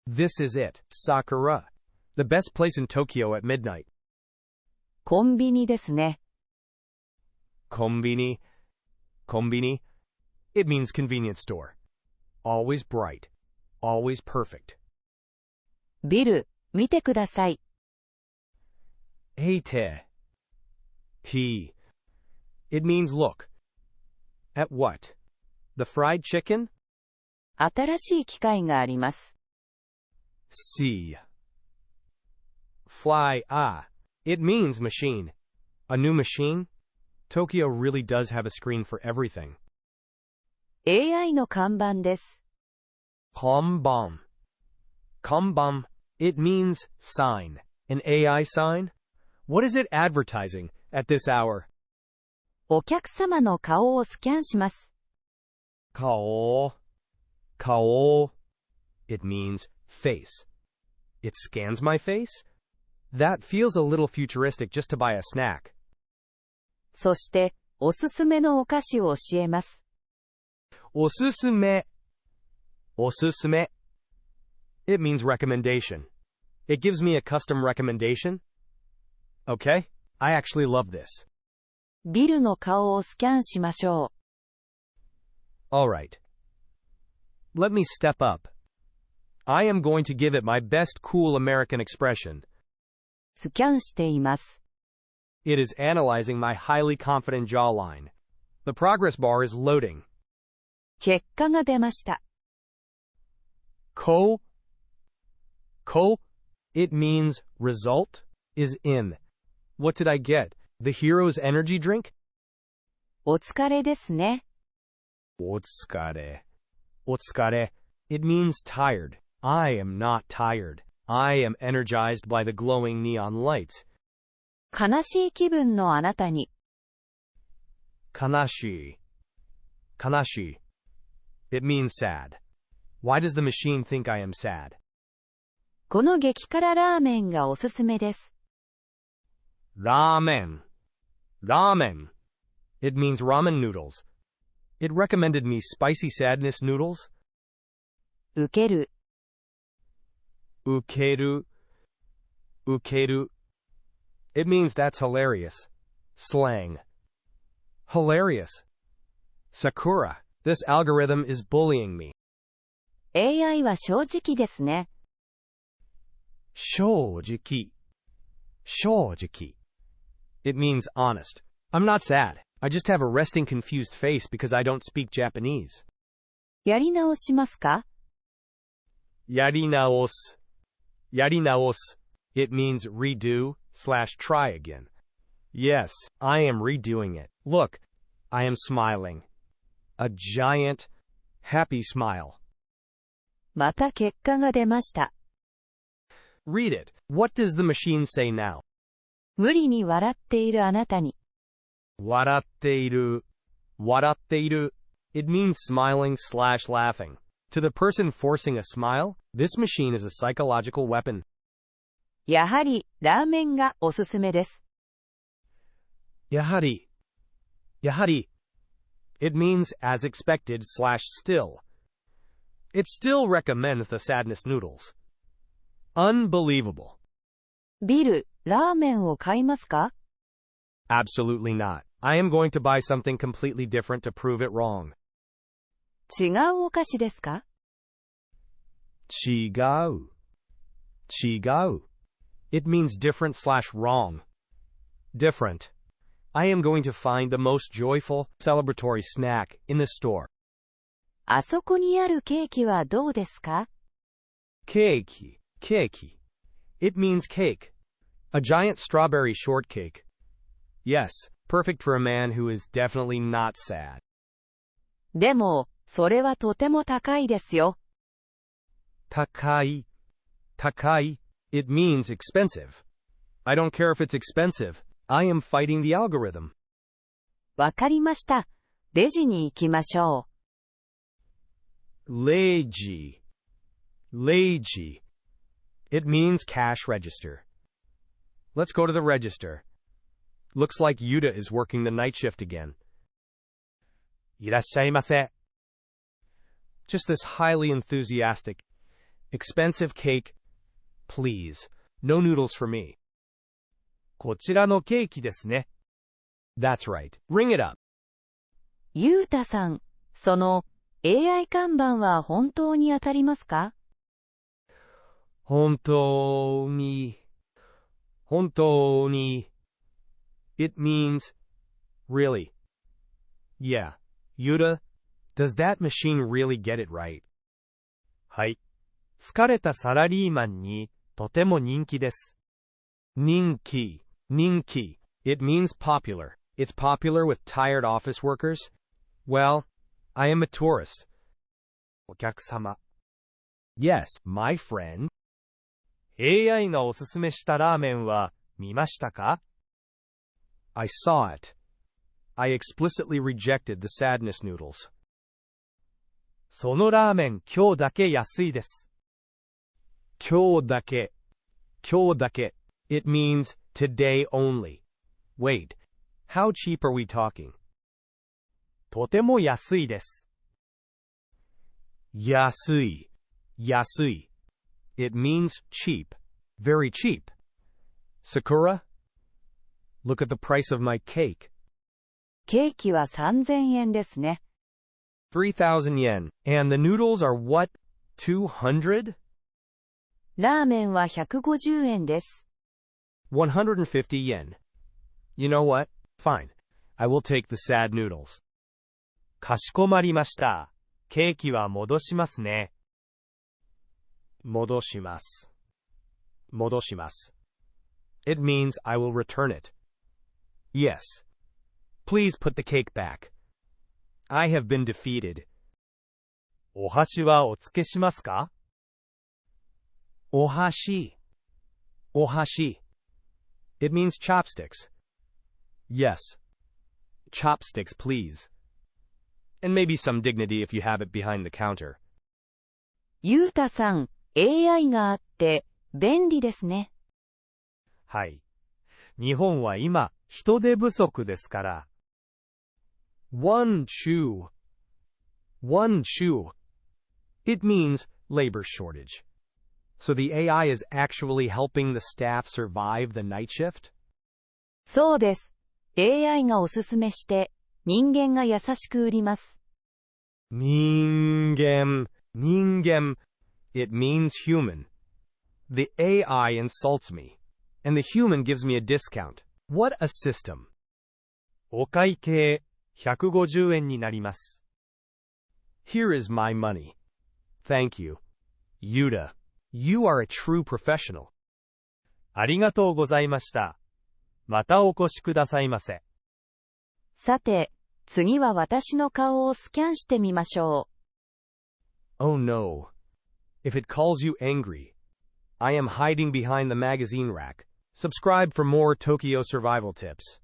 This is it, Sakura. The best place in Tokyo at midnight. コンビニですね。Konbini. Konbini. It means convenience store. Always bright. Always perfect. ビル、見てください。mee-teh. It means look. At what? The fried chicken? 新しい機械があります。See. Fly. It means machine. A new machine? Tokyo really does have a screen for everything. AI の看板です。Konbini. Konbini. It means sign. An AI sign? What is it advertising at this hour? お客様の顔をスキャンします。Kao. Kao. It means face. It scans my face? That feels a little futuristic just to buy a snack. そして、おすすめのお菓子を教えます。Osusume. Osusume. It means recommendation. It gives me a custom recommendation. Okay, I actually love this. ビルの顔をスキャンしましょう。Alright. Let me step up. I am going to give it my best cool American expression. スキャンしています。It is analyzing my highly confident jawline. The progress bar is loading. 結果が出ました。Ko. It means result is in. What did I get? The hero's energy drink? お疲れですね。Otsukare. Otsukare. It means tired. I am not tired. I am energized by the glowing neon lights. 悲しい気分のあなたに。Kanashi. Kanashi. It means sad. Why does the machine think I am sad? この激辛ラーメンがおすすめです。Ramen. Ramen. It means ramen noodles. It recommended me spicy sadness noodles. ウケる。Ukeru. Ukeru. It means that's hilarious. Slang. Hilarious. Sakura. This algorithm is bullying me. AI は正直ですね。Shojiki. Shojiki. It means honest. I'm not sad. I just have a resting confused face because I don't speak Japanese. やり直しますか？ Yarinaos. Yarinaos. It means redo / try again. Yes, I am redoing it. Look, I am smiling. A giant, happy smile. また結果が出ました。Read it. What does the machine say now? 無理に笑っているあなたに。Waratteiru. Waratteiru. It means smiling / laughing. To the person forcing a smile, this machine is a psychological weapon. やはり、ラーメンがおすすめです。Yahari. Yahari. It means as expected / still. It still recommends the sadness noodles. Unbelievable. ビル、ラーメンを買いますか？ Absolutely not. I am going to buy something completely different to prove it wrong. 違うお菓子ですか？ Chigau. Chigau. It means different / wrong. Different. I am going to find the most joyful, celebratory snack in the store. あそこにあるケーキはどうですか？ Kee-kah-ee. Kee-kah-ee. It means cake. A giant strawberry shortcake. Yes, perfect for a man who is definitely not sad. でも、それはとても高いですよ。Takai. Takai. It means expensive. I don't care if it's expensive. I am fighting the algorithm. わかりました。レジに行きましょう。Leiji. Leiji. It means cash register. Let's go to the register. Looks like Yuta is working the night shift again. いらっしゃいませ. Just this highly enthusiastic, Expensive cake, please. No noodles for me. こちらのケーキですね。That's right. Ring it up. ゆうたさん、その AI 看板は本当に当たりますか？本当に。It means, really. Yeah. Yuta, does that machine really get it right? はい。疲れたサラリーマンにとても人気です。人気. It means popular. It's popular with tired office workers? Well, I am a tourist. お客様。Yes, my friend. AI がおすすめしたラーメンは見ましたか？ I saw it. I explicitly rejected the sadness noodles. そのラーメン今日だけ安いです。今日だけ. It means today only. Wait, how cheap are we talking? とても安いです。安い. It means cheap. Very cheap. Sakura, look at the price of my cake. ケーキは3000円ですね。3,000 yen. And the noodles are what? 200? ラーメンは150円です。150 yen. You know what? Fine. I will take the sad noodles. かしこまりました。ケーキは戻しますね。戻します. It means I will return it. Yes. Please put the cake back. I have been defeated. お箸はお付けしますか？お箸. It means chopsticks. Yes. Chopsticks, please. And maybe some dignity if you have it behind the counter. ゆうたさん、AI があって便利ですね。はい。日本は今、人手不足ですから。One chew. It means labor shortage. So the AI is actually helping the staff survive the night shift? そうです。AI がおすすめして、人間が優しく売ります。人間. It means human. The AI insults me, and the human gives me a discount. What a system. お会計、150円になります。Here is my money. Thank you. Yuta, you are a true professional. ありがとうございました。またお越しくださいませ。さて、次は私の顔をスキャンしてみましょう。Oh no. If it calls you angry, I am hiding behind the magazine rack. Subscribe for more Tokyo survival tips.